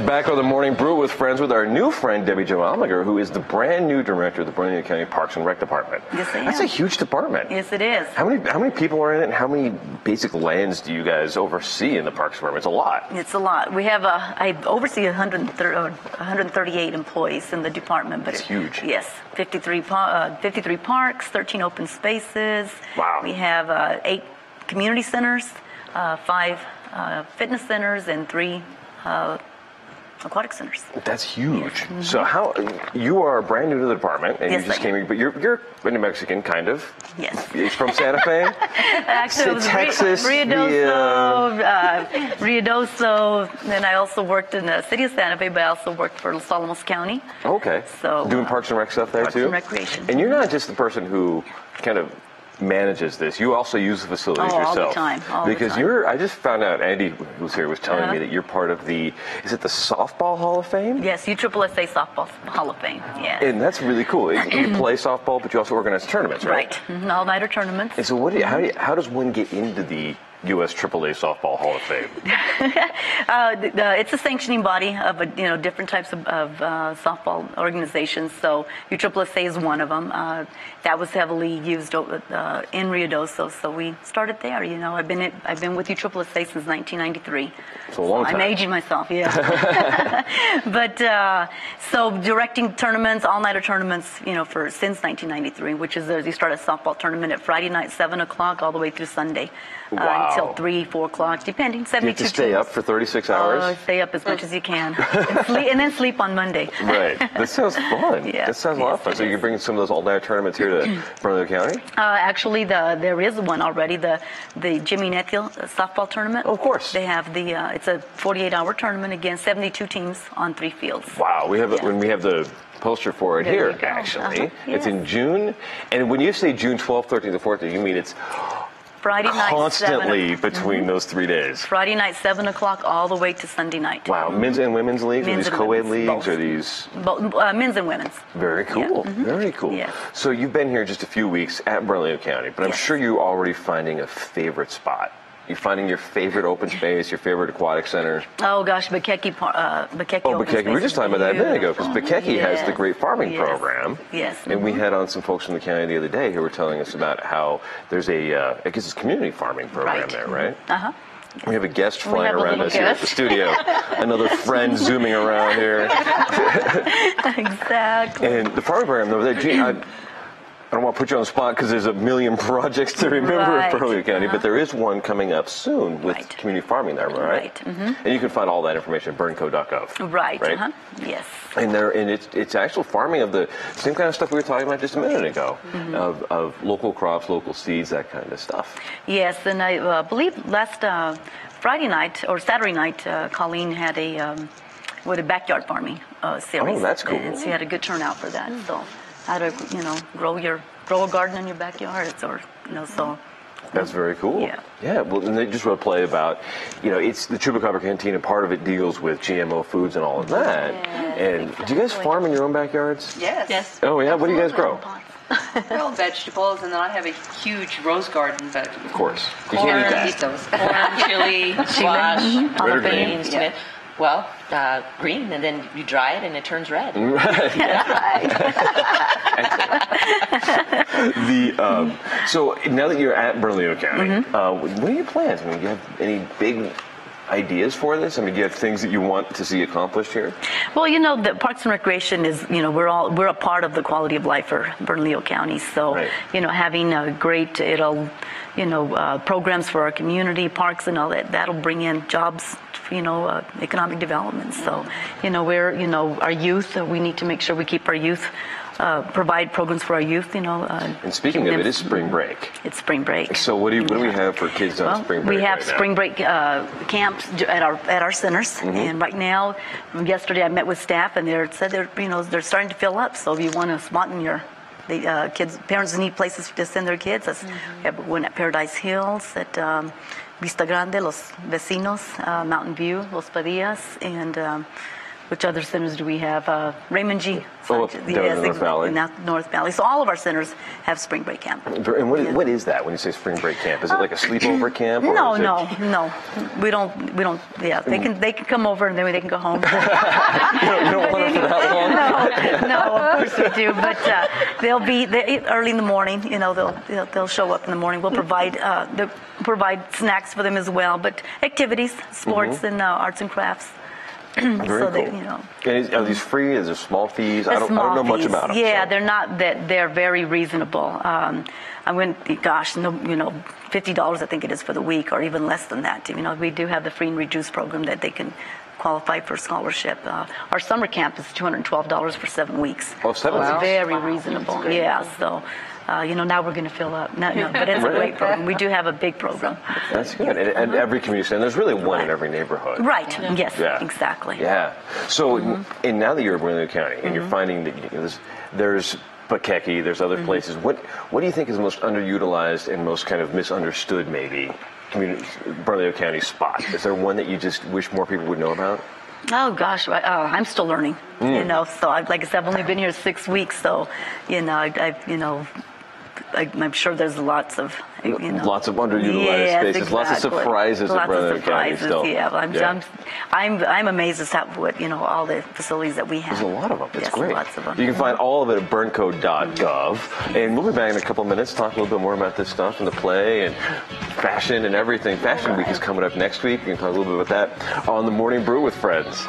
back on the Morning Brew with friends with our new friend, Debbie Jo Almager, who is the brand new director of the Bernalillo County Parks and Rec Department. Yes, I am. That's a huge department. Yes, it is. How many people are in it, and how many basic lands do you guys oversee in the Parks Department? It's a lot. It's a lot. We have I oversee 138 employees in the department. But it's huge. Yes, 53 parks, 13 open spaces. Wow. We have 8 community centers, 5 fitness centers, and 3 aquatic centers. That's huge. Yes. Mm-hmm. So how you are brand new to the department, and yes, you just came in, but you're New Mexican, kind of. Yes. You're from Santa Fe. Actually, it was Texas, Ruidoso. And I also worked in the city of Santa Fe, but I also worked for Los Alamos County. Okay. So doing Parks and Rec stuff there Parks too. And Recreation. And you're not just the person who kind of manages this. You also use the facilities yourself. All the time. Because I just found out, Andy, who's here, was telling me that you're part of is it the Softball Hall of Fame? Yes, USSSA Softball Hall of Fame, yes. And that's really cool. You play softball, but you also organize tournaments, right? Right, all-nighter tournaments. And so how does one get into the U.S. AAA Softball Hall of Fame? It's a sanctioning body of different types of softball organizations. So USSSA is one of them. That was heavily used in Ruidoso, so we started there. I've been with USSSA since 1993. So a long time. I'm aging myself, yeah. But so directing tournaments, all-nighter tournaments, since 1993, which is you start a softball tournament at Friday night 7 o'clock all the way through Sunday. Wow. Until 3, 4 o'clock, depending. 72 You have to stay up for 36 hours? Stay up as much as you can. and then sleep on Monday. Right. That sounds fun. Yeah. That sounds a lot of fun. So you're bringing some of those all-night tournaments here to Bernalillo County? Actually, there is one already, the Jimmy Nieto softball tournament. Oh, of course. They have it's a 48-hour tournament against 72 teams on 3 fields. Wow. We have when we have the poster for it here, actually. It's in June. And when you say June 12th, 13th, and 14th, you mean it's Friday night, constantly between those 3 days. Friday night, 7 o'clock, all the way to Sunday night. Wow. Men's and women's leagues? Are these co-ed leagues? Both. Are these? Both, men's and women's. Very cool. Yeah. Very cool. Yeah. So you've been here just a few weeks at Bernalillo County, but I'm sure you're already finding a favorite spot. You're finding your favorite open space, your favorite aquatic center. Oh gosh, Bukeke. Bukeke. We were just talking about that a minute ago, because Bukeke has the great farming program. Yes. And we had on some folks from the county the other day who were telling us about how there's I guess it's community farming program there, right? Uh-huh. We have a guest flying around us here at the studio. Another friend zooming around here. Exactly. And the farming program, though, I don't want to put you on the spot because there's a million projects to remember in Bernalillo County, but there is one coming up soon with community farming there, right? And you can find all that information at burnco.gov. Right. Yes. And it's actual farming of the same kind of stuff we were talking about just a minute ago, of local crops, local seeds, that kind of stuff. Yes, and I believe last Friday night or Saturday night, Colleen had a backyard farming series. Oh, that's cool. And she had a good turnout for that. So how to grow a garden in your backyard, so. That's very cool. Yeah. Yeah. Well, and they just wrote a play about, it's the Chupacabra Canteen, and part of it deals with GMO foods and all of that. Yes, and do you guys farm in your own backyards? Yes. Oh yeah. What do you guys grow? Grow vegetables, and then I have a huge rose garden, but of course you corn, can't eat that. those. Corn, chili, squash, Red or green? beans. Yeah. Well, green, and then you dry it, and it turns red. Right. So now that you're at Bernalillo County, what are your plans? I mean, do you have any big ideas for this? I mean, do you have things that you want to see accomplished here? Well, the Parks and Recreation is, we're a part of the quality of life for Bernalillo County. So, having a great, programs for our community, parks and all that, that'll bring in jobs, economic development. So, our youth, we need to make sure we keep our youth, provide programs for our youth, And speaking of it, it's spring break. It's spring break. So what do we have for kids on spring break? We have right spring break camps at our centers, and right now, yesterday I met with staff, and they said they're starting to fill up. So if you want to spot in your parents need places to send their kids. We have one at Paradise Hills, at Vista Grande, Los Vecinos, Mountain View, Los Padillas, and which other centers do we have? Raymond G. Oh, down in the North Valley. North Valley. So all of our centers have spring break camp. And what is that when you say spring break camp? Is it like a sleepover camp? Or No, is it... no. We don't. Yeah, they can come over and then they can go home. you don't want them for that long? No, of course we do. But they'll be early in the morning. They'll show up in the morning. We'll provide snacks for them as well, but activities, sports, and arts and crafts. Very cool. And are these free? Is there small fees? I don't know much about them. Yeah, so. They're not. They're very reasonable. I went, $50 I think it is for the week, or even less than that. We do have the free and reduced program that they can qualify for scholarship. Our summer camp is $212 for 7 weeks. Oh, 7 weeks. It's very reasonable. Yeah, so. Now we're going to fill up. No, but it's a great program. We do have a big program. That's good. And every community center, there's really one in every neighborhood. Right. Yes. Yeah. Exactly. Yeah. So, and now that you're in Bernalillo County, and you're finding that there's Pakeki, there's other places. What do you think is the most underutilized and most kind of misunderstood, maybe, Bernalillo County spot? Is there one that you just wish more people would know about? Oh gosh, I'm still learning. So like I said, I've only been here 6 weeks, so I'm sure there's lots of lots of underutilized spaces, exactly. Lots of surprises at Bernalillo County still. Yeah, I'm amazed at what all the facilities that we have. There's a lot of them. It's great. Lots of them. You can find all of it at burnco.gov, and we'll be back in a couple minutes, talk a little bit more about this stuff and the play and fashion and everything. Fashion Week is coming up next week. We can talk a little bit about that on the Morning Brew with Friends.